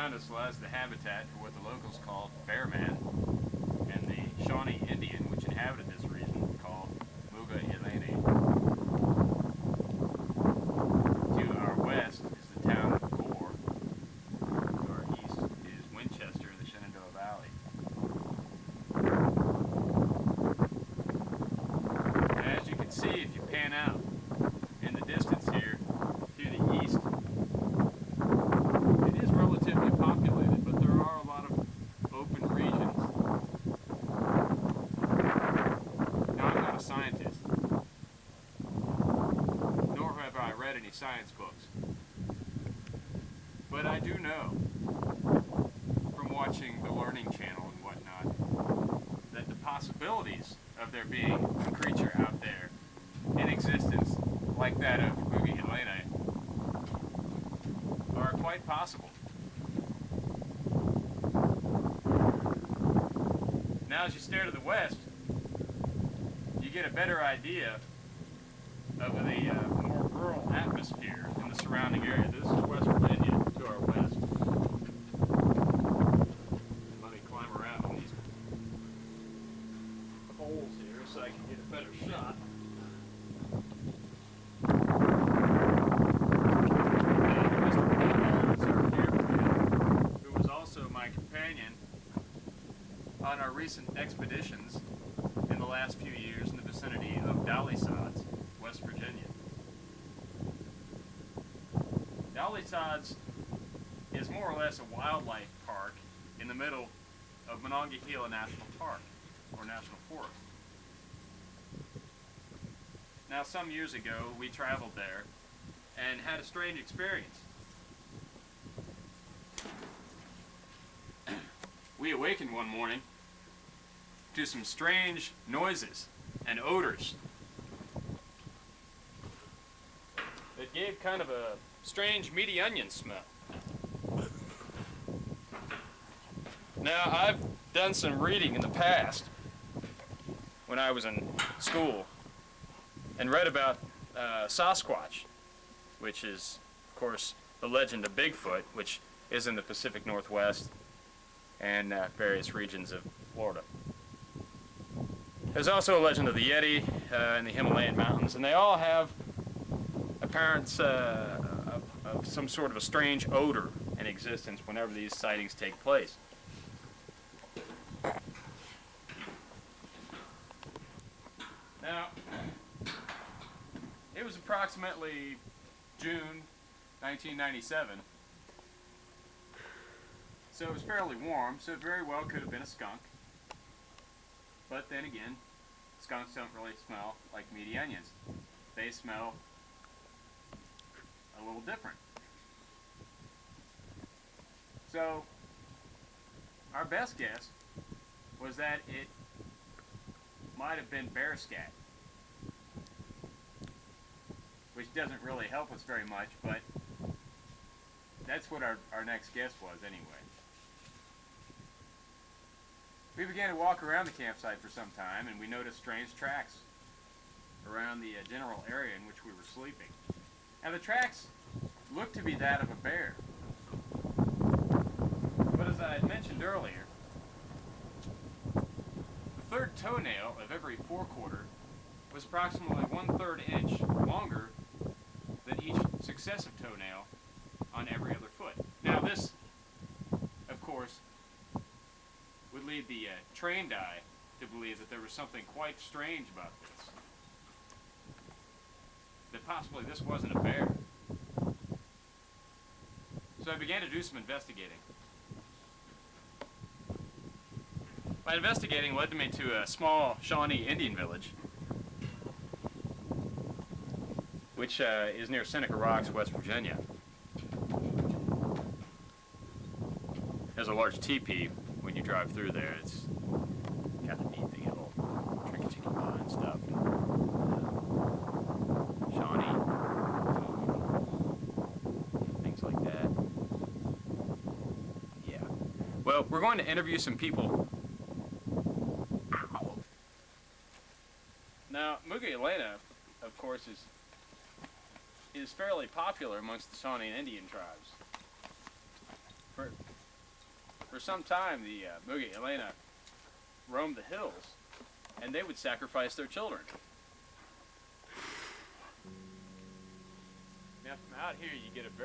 around us lies the habitat for what the locals call bear man, and the Shawnee Indian, which inhabited this region, called Mugaelene. To our west is the town of Gore. To our east is Winchester in the Shenandoah Valley. And as you can see, if you pan out in the distance here to the east, it is relatively populated, but there are a lot of open regions. Now, I'm not a scientist, nor have I read any science books, but I do know from watching the Learning Channel and whatnot that the possibilities of there being a creature out there in existence like that of Mugaelene are quite possible. Now as you stare to the west, you get a better idea of the more rural atmosphere in the surrounding area. This is West Virginia to our west. Let me climb around on these poles here so I can get a better shot. On our recent expeditions in the last few years in the vicinity of Dialog, West Virginia. Dialog is more or less a wildlife park in the middle of Monongahela National Park, or National Forest. Now, some years ago, we traveled there and had a strange experience. We awakened one morning to some strange noises and odors that gave kind of a strange meaty onion smell. Now, I've done some reading in the past when I was in school and read about Sasquatch, which is, of course, the legend of Bigfoot, which is in the Pacific Northwest and various regions of Florida. There's also a legend of the Yeti in the Himalayan mountains, and they all have appearance of some sort of a strange odor in existence whenever these sightings take place. Now, it was approximately June 1997. So it was fairly warm, so it very well could have been a skunk. But then again, skunks don't really smell like meaty onions. They smell a little different. So our best guess was that it might have been bear scat, which doesn't really help us very much, but that's what our next guess was anyway. We began to walk around the campsite for some time, and we noticed strange tracks around the general area in which we were sleeping. Now, the tracks looked to be that of a bear. But as I had mentioned earlier, the third toenail of every forequarter was approximately 1/3 inch longer than each successive toenail on every other foot. Now, this, of course, would lead the trained eye to believe that there was something quite strange about this. That possibly this wasn't a bear. So I began to do some investigating. My investigating led me to a small Shawnee Indian village, which is near Seneca Rocks, West Virginia. There's a large teepee when you drive through there. It's kind of neat. They get little trinkets you can buy and stuff. Shawnee, things like that. Yeah. Well, we're going to interview some people. Now, Mugaelene, of course, is fairly popular amongst the Shawnee Indian tribes. For some time, the Mugaelene roamed the hills, and they would sacrifice their children. Now, from out here, you get a very